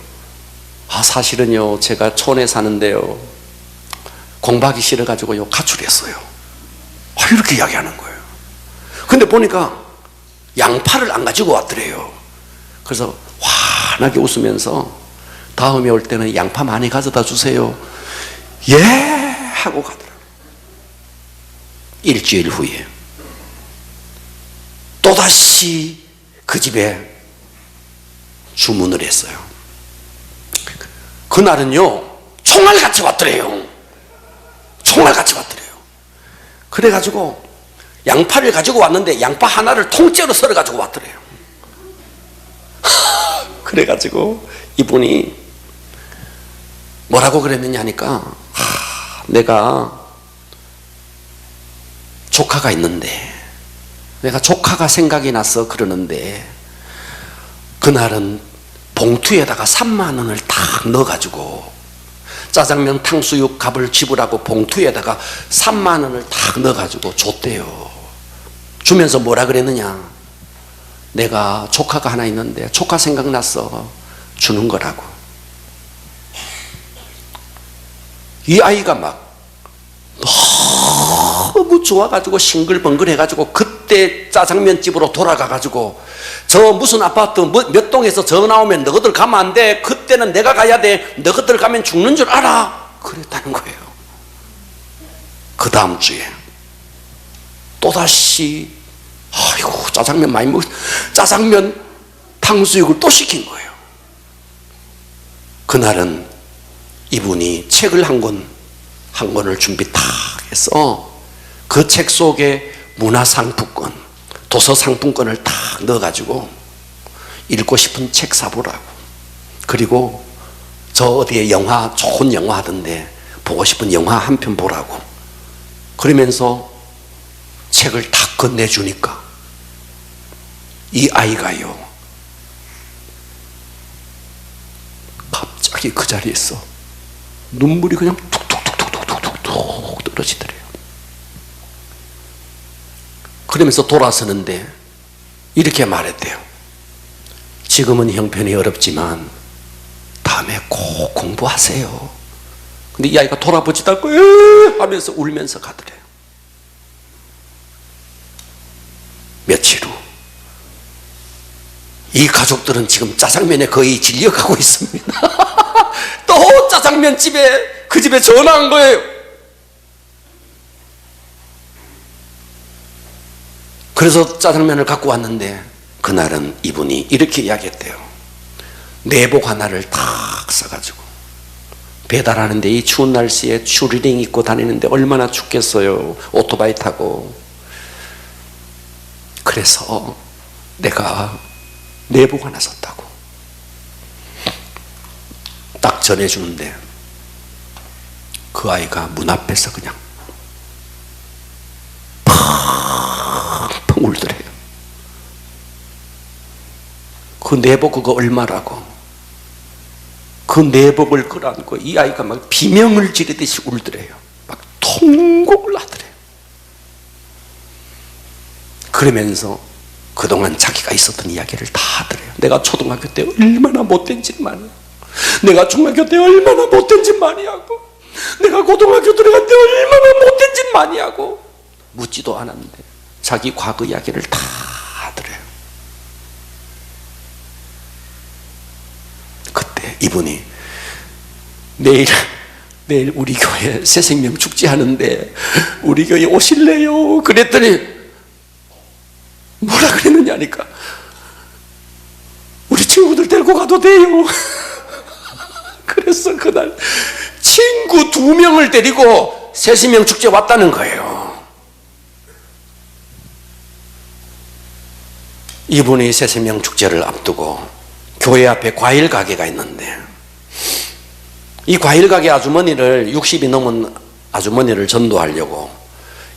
사실은요 제가 촌에 사는데요 공부하기 싫어가지고요 가출했어요. 이렇게 이야기하는 거예요. 근데 보니까 양파를 안 가지고 왔더래요. 그래서 환하게 웃으면서 다음에 올 때는 양파 많이 가져다 주세요. 예 하고 가더라고요. 일주일 후에 또다시 그 집에 주문을 했어요. 그날은요 총알같이 왔더래요. 총알같이 왔더래요. 그래가지고 양파를 가지고 왔는데 양파 하나를 통째로 썰어 가지고 왔더래요. 그래가지고 이분이 뭐라고 그랬느냐 하니까 내가 조카가 있는데 내가 조카가 생각이 나서 그러는데 그날은 봉투에다가 3만 원을 딱 넣어가지고 짜장면 탕수육 값을 지불하고 봉투에다가 3만 원을 딱 넣어가지고 줬대요. 주면서 뭐라 그랬느냐, 내가 조카가 하나 있는데 조카 생각나서 주는 거라고. 이 아이가 막 너무 좋아가지고 싱글벙글 해가지고 그때 짜장면집으로 돌아가가지고 저 무슨 아파트 몇 동에서 전화 오면 너희들 가면 안 돼, 그때는 내가 가야 돼, 너희들 가면 죽는 줄 알아, 그랬다는 거예요. 그 다음 주에 또다시 아이고 짜장면 많이 먹 짜장면 탕수육을 또 시킨 거예요. 그날은 이분이 책을 한 권을 준비 딱 해서 그 책 속에 문화상품권, 도서상품권을 딱 넣어가지고 읽고 싶은 책 사보라고, 그리고 저 어디에 영화, 좋은 영화 하던데 보고 싶은 영화 한 편 보라고, 그러면서 책을 딱 건네주니까 이 아이가요 갑자기 그 자리에서 눈물이 그냥 툭툭툭툭툭툭 떨어지더래요. 그러면서 돌아서는데 이렇게 말했대요. 지금은 형편이 어렵지만 다음에 꼭 공부하세요. 근데 이 아이가 돌아보지도 않고 하면서 울면서 가더래요. 며칠 후 이 가족들은 지금 짜장면에 거의 질려가고 있습니다. 또 짜장면집에, 그 집에 전화한 거예요. 그래서 짜장면을 갖고 왔는데 그날은 이분이 이렇게 이야기했대요. 내복 하나를 탁 싸가지고 배달하는데 이 추운 날씨에 추리닝 입고 다니는데 얼마나 춥겠어요, 오토바이 타고. 그래서 내가 내복 하나 샀다고 딱 전해주는데 그 아이가 문 앞에서 그냥 펑펑 울더래요. 그 내복 그거 얼마라고. 그 내복을 끌어안고 이 아이가 막 비명을 지르듯이 울더래요. 막 통곡을 하더래요. 그러면서 그동안 자기가 있었던 이야기를 다 하더래요. 내가 초등학교 때 얼마나 못된 짓 많이 하고, 내가 중학교 때 얼마나 못된 짓 많이 하고, 내가 고등학교 들어갈 때 얼마나 못된 짓 많이 하고, 묻지도 않았는데 자기 과거 이야기를 다 하더래요. 그때 이분이 내일 우리 교회 새생명 축제 하는데 우리 교회 오실래요? 그랬더니 뭐라 그랬느냐 하니까 우리 친구들 데리고 가도 돼요. 그래서 그날 친구 2명을 데리고 새생명 축제 왔다는 거예요. 이분이 새생명 축제를 앞두고 교회 앞에 과일 가게가 있는데 이 과일 가게 아주머니를, 60이 넘은 아주머니를 전도하려고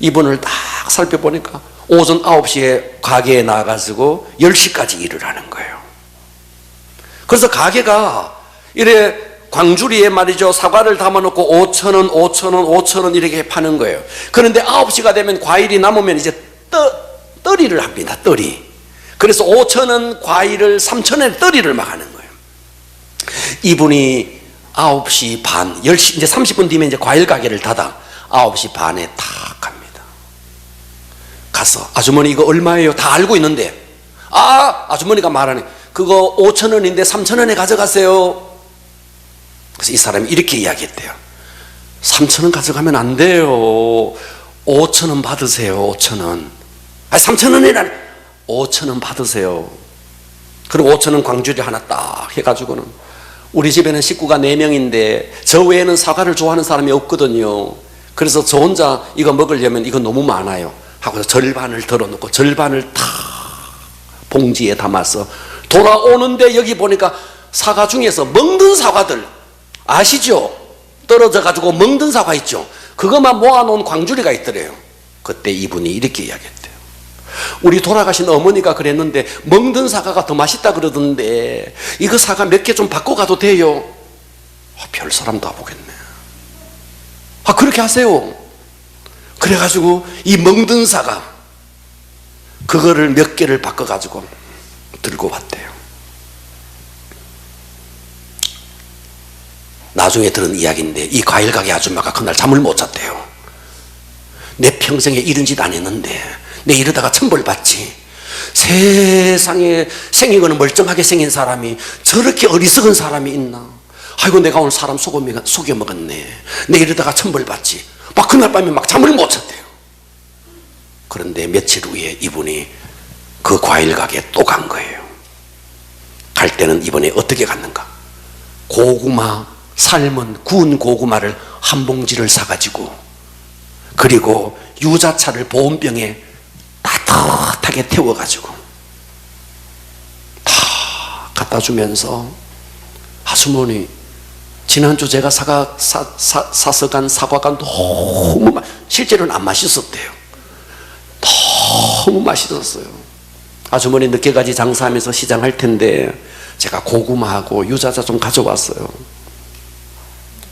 이분을 딱 살펴보니까 오전 9시에 가게에 나가지고 10시까지 일을 하는 거예요. 그래서 가게가 이래 광주리에 말이죠, 사과를 담아놓고 5,000원, 5,000원, 5,000원 이렇게 파는 거예요. 그런데 9시가 되면 과일이 남으면 이제 떨이를 합니다. 떨이. 그래서 5,000원 과일을 3,000원에 떨이를 막 하는 거예요. 이분이 9시 반, 10시, 이제 30분 뒤면 이제 과일 가게를 닫아 9시 반에 탁 갑니다. 가서 아주머니 이거 얼마예요? 다 알고 있는데 아주머니가 말하네. 그거 5,000원인데 3,000원에 가져가세요. 그래서 이 사람이 이렇게 이야기했대요. 3,000원 가져가면 안 돼요. 5,000원 받으세요. 5,000원. 3,000원이라니. 5,000원 받으세요. 그리고 5,000원 광주리 하나 딱 해가지고는, 우리 집에는 식구가 4명인데 저 외에는 사과를 좋아하는 사람이 없거든요. 그래서 저 혼자 이거 먹으려면 이거 너무 많아요 하고 절반을 덜어놓고 절반을 다 봉지에 담아서 돌아오는데, 여기 보니까 사과 중에서 먹는 사과들 아시죠? 떨어져 가지고 먹는 사과 있죠? 그것만 모아놓은 광주리가 있더래요. 그때 이분이 이렇게 이야기했대요. 우리 돌아가신 어머니가 그랬는데 먹는 사과가 더 맛있다 그러던데 이거 사과 몇 개 좀 바꿔가도 돼요? 별 사람 다 보겠네. 그렇게 하세요. 그래가지고 이 먹는 사과 그거를 몇 개를 바꿔가지고 들고 왔대요. 나중에 들은 이야기인데, 이 과일 가게 아줌마가 그날 잠을 못 잤대요. 내 평생에 이런 짓 안 했는데 내 이러다가 천벌 받지. 세상에 생긴 거는 멀쩡하게 생긴 사람이 저렇게 어리석은 사람이 있나. 아이고 내가 오늘 사람 속여 먹었네. 내 이러다가 천벌 받지. 막 그날 밤에 막 잠을 못 잤대요. 그런데 며칠 후에 이분이 그 과일 가게에 또 간 거예요. 갈 때는 이번에 어떻게 갔는가. 고구마, 삶은 구운 고구마를 한 봉지를 사가지고, 그리고 유자차를 보온병에 따뜻하게 태워가지고 다 갖다 주면서, 아주머니 지난주 제가 사서 간 사과가 너무 실제로는 안 맛있었대요. 너무 맛있었어요. 아주머니 늦게까지 장사하면서 시장할 텐데 제가 고구마하고 유자차 좀 가져왔어요.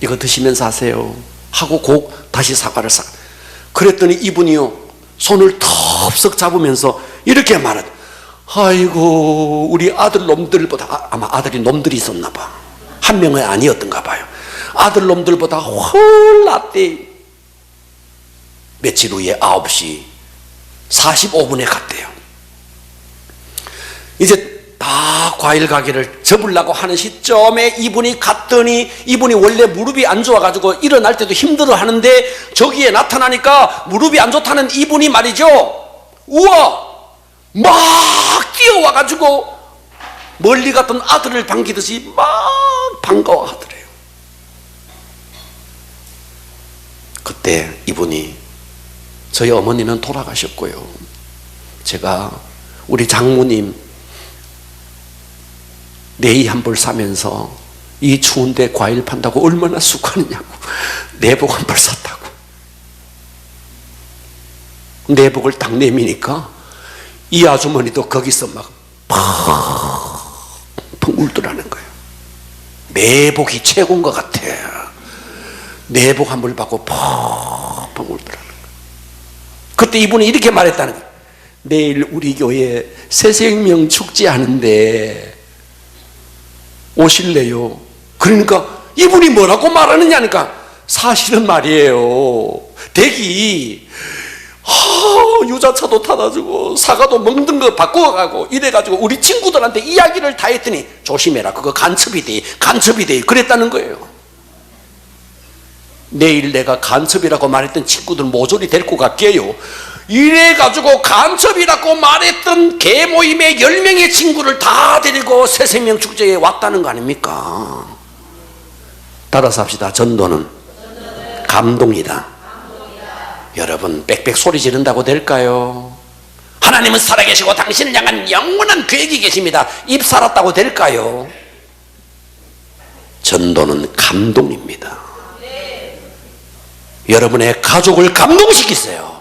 이거 드시면서 하세요 하고 다시 사과를 그랬더니 이분이요, 손을 덥석 잡으면서 이렇게 말하더라. 아이고 우리 아들 놈들보다, 아마 아들이 놈들이 있었나 봐. 한 명은 아니었던가 봐요. 아들 놈들보다 훨 낫대. 며칠 후에 9시 45분에 갔대요. 이제 다 과일 가게를 접으려고 하는 시점에 이분이 갔더니, 이분이 원래 무릎이 안 좋아가지고 일어날 때도 힘들어 하는데 저기에 나타나니까 무릎이 안 좋다는 이분이 말이죠, 우와 막 뛰어와가지고 멀리 갔던 아들을 반기듯이 막 반가워하더래요. 그때 이분이, 저희 어머니는 돌아가셨고요, 제가 우리 장모님 네이 한 벌 사면서 이 추운데 과일 판다고 얼마나 수고하느냐고 내복 한 벌 샀다고. 내복을 딱 내미니까 이 아주머니도 거기서 막 펑펑 울더라는 거예요. 내복이 최고인 것 같아. 내복 한 벌 받고 펑펑 울더라는 거예요. 그때 이분이 이렇게 말했다는 거예요. 내일 우리 교회 새생명 축제 하는데 오실래요? 그러니까 이분이 뭐라고 말하느냐니까, 사실은 말이에요, 댁이 유자차도 타다 주고 사과도 먹는 거 바꿔가고 이래가지고 우리 친구들한테 이야기를 다 했더니 조심해라, 그거 간첩이 돼 그랬다는 거예요. 내일 내가 간첩이라고 말했던 친구들 모조리 데리고 갈게요. 이래가지고 간첩이라고 말했던 개모임에 10명의 친구를 다 데리고 새생명 축제에 왔다는 거 아닙니까? 따라서 합시다. 전도는 감동이다. 여러분 빽빽 소리 지른다고 될까요? 하나님은 살아계시고 당신을 향한 영원한 계획이 계십니다. 입 살았다고 될까요? 전도는 감동입니다. 여러분의 가족을 감동시키세요.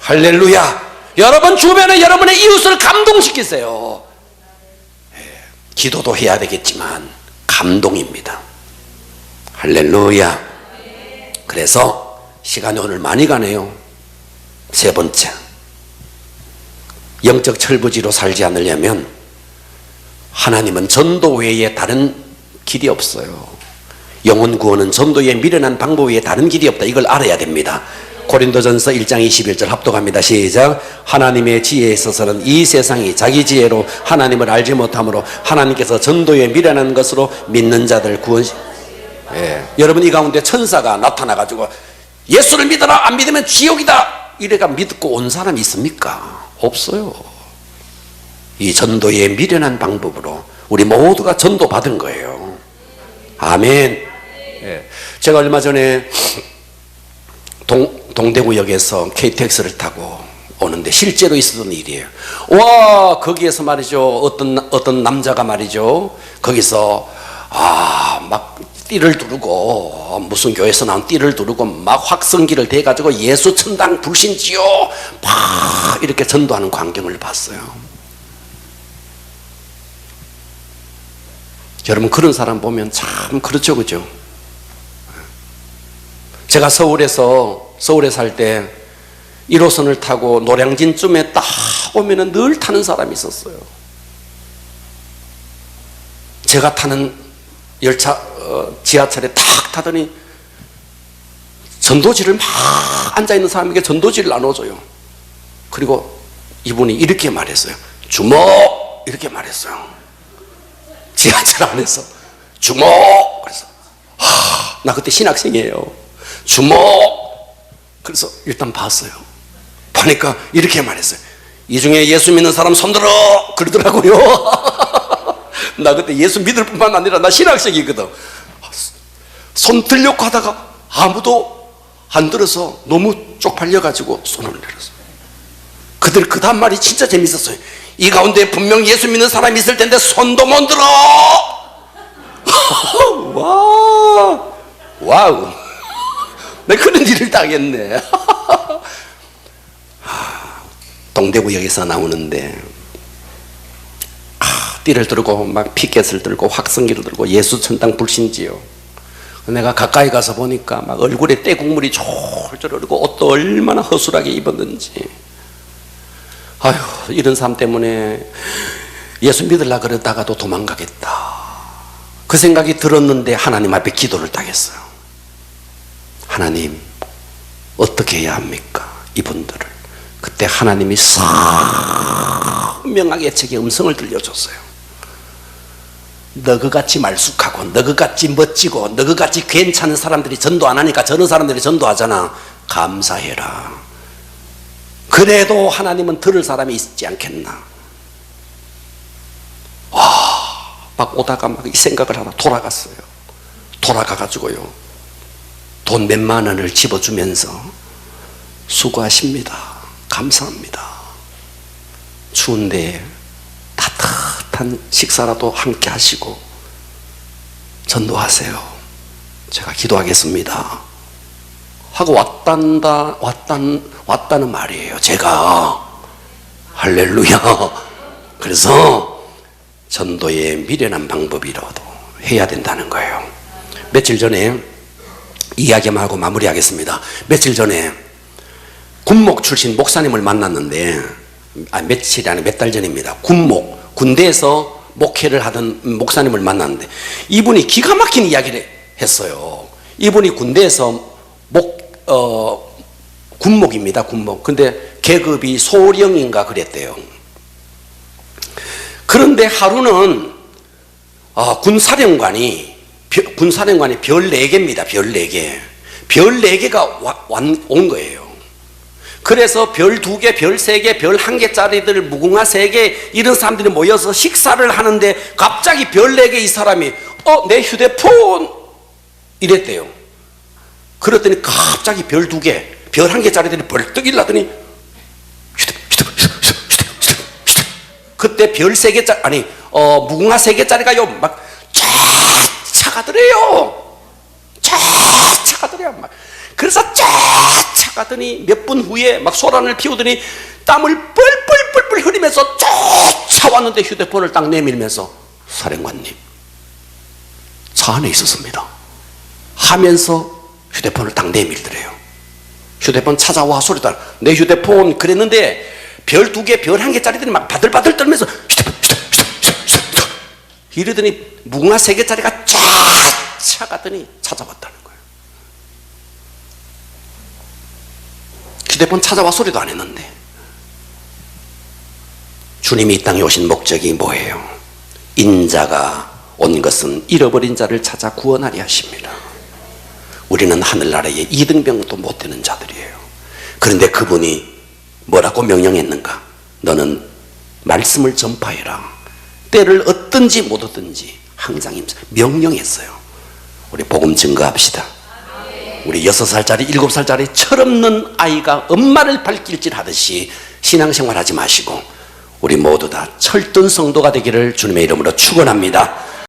할렐루야. 여러분 주변에 여러분의 이웃을 감동시키세요. 기도도 해야 되겠지만 감동입니다. 할렐루야. 그래서 시간이 오늘 많이 가네요. 세 번째, 영적 철부지로 살지 않으려면 하나님은 전도 외에 다른 길이 없어요. 영혼 구원은 전도의 미련한 방법 외에 다른 길이 없다. 이걸 알아야 됩니다. 고린도전서 1장 21절 합독합니다. 시작. 하나님의 지혜에 있어서는 이 세상이 자기 지혜로 하나님을 알지 못하므로 하나님께서 전도에 미련한 것으로 믿는 자들 여러분, 이 가운데 천사가 나타나가지고 예수를 믿어라, 안 믿으면 지옥이다, 이래가 믿고 온 사람이 있습니까? 없어요. 이 전도의 미련한 방법으로 우리 모두가 전도 받은 거예요. 아멘. 제가 얼마 전에 동대구역에서 KTX를 타고 오는데 실제로 있었던 일이에요. 와, 거기에서 말이죠, 어떤 남자가 말이죠, 거기서 막 띠를 두르고, 무슨 교회에서 나온 띠를 두르고 막 확성기를 대가지고 예수 천당 불신지요 막 이렇게 전도하는 광경을 봤어요. 여러분, 그런 사람 보면 참 그렇죠, 그죠? 제가 서울에 살 때 1호선을 타고 노량진쯤에 딱 오면은 늘 타는 사람이 있었어요. 제가 타는 열차, 지하철에 탁 타더니 전도지를 막 앉아있는 사람에게 전도지를 나눠줘요. 그리고 이분이 이렇게 말했어요. 주목! 이렇게 말했어요. 지하철 안에서 주목! 그래서 나 그때 신학생이에요. 주목! 그래서 일단 봤어요. 보니까 이렇게 말했어요. 이 중에 예수 믿는 사람 손들어! 그러더라고요. 나 그때 예수 믿을 뿐만 아니라 나 신학생이거든. 손 들려고 하다가 아무도 안 들어서 너무 쪽팔려가지고 손을 내렸어요. 그들 그 다음 말이 진짜 재밌었어요. 이 가운데 분명 예수 믿는 사람이 있을 텐데 손도 못 들어! 와우. 내가 그런 일을 당했네. 동대구역에서 나오는데 띠를 들고 막 피켓을 들고 확성기를 들고 예수 천당 불신지요. 내가 가까이 가서 보니까 막 얼굴에 떼국물이 졸졸 흐르고 옷도 얼마나 허술하게 입었는지. 아휴, 이런 사람 때문에 예수 믿으려고 그러다가도 도망가겠다, 그 생각이 들었는데 하나님 앞에 기도를 당했어요. 하나님, 어떻게 해야 합니까? 이분들을. 그때 하나님이 선명하게 제게 음성을 들려줬어요. 너그같이 말쑥하고 너그같이 멋지고 너그같이 괜찮은 사람들이 전도 안 하니까 저런 사람들이 전도하잖아. 감사해라. 그래도 하나님은 들을 사람이 있지 않겠나. 막 오다가 막 이 생각을 하다 돌아갔어요. 돌아가가지고요, 돈 몇만 원을 집어주면서 수고하십니다, 감사합니다, 추운데 따뜻한 식사라도 함께 하시고 전도하세요, 제가 기도하겠습니다 하고 왔다는 말이에요. 제가 할렐루야. 그래서 전도의 미련한 방법이라도 해야 된다는 거예요. 며칠 전에 이야기만 하고 마무리하겠습니다. 며칠 전에 군목 출신 목사님을 만났는데, 며칠이 아니라 몇 달 전입니다. 군대에서 목회를 하던 목사님을 만났는데 이분이 기가 막힌 이야기를 했어요. 이분이 군대에서 군목입니다. 군목. 근데 계급이 소령인가 그랬대요. 그런데 하루는 군사령관이 별 4개입니다. 별 4개. 별 4개가 온 거예요. 그래서 별 2개, 별 3개, 별 1개짜리들, 무궁화 3개, 이런 사람들이 모여서 식사를 하는데 갑자기 별 4개 이 사람이 내 휴대폰! 이랬대요. 그랬더니 갑자기 별 2개, 별 1개짜리들이 벌떡 일어나더니 그때 별 3개짜리, 아니 무궁화 3개짜리가요 막 쫙차가더래요. 쫙차가더래요. 막. 그래서 쫙차가더니 몇 분 후에 막 소란을 피우더니 땀을 뻘뻘뻘뻘 흘리면서 쫓아왔는데 휴대폰을 딱 내밀면서 사령관님, 차 안에 있었습니다 하면서 휴대폰을 딱 내밀더래요. 휴대폰 찾아와 소리다. 내 휴대폰 그랬는데 별 2개, 별 1개짜리들이 막 바들바들 떨면서 휴대폰 이러더니 무궁화 3개짜리가 쫙 찾아가더니 찾아왔다는 거예요. 휴대폰 찾아와 소리도 안 했는데. 주님이 이 땅에 오신 목적이 뭐예요? 인자가 온 것은 잃어버린 자를 찾아 구원하려 하십니다. 우리는 하늘나라에 이등병도 못 되는 자들이에요. 그런데 그분이 뭐라고 명령했는가? 너는 말씀을 전파해라. 때를 얻든지 못 얻든지 항상 명령했어요. 우리 복음 증거합시다. 우리 6살짜리 7살짜리 철없는 아이가 엄마를 발길질 하듯이 신앙생활 하지 마시고 우리 모두 다 철든 성도가 되기를 주님의 이름으로 축원합니다.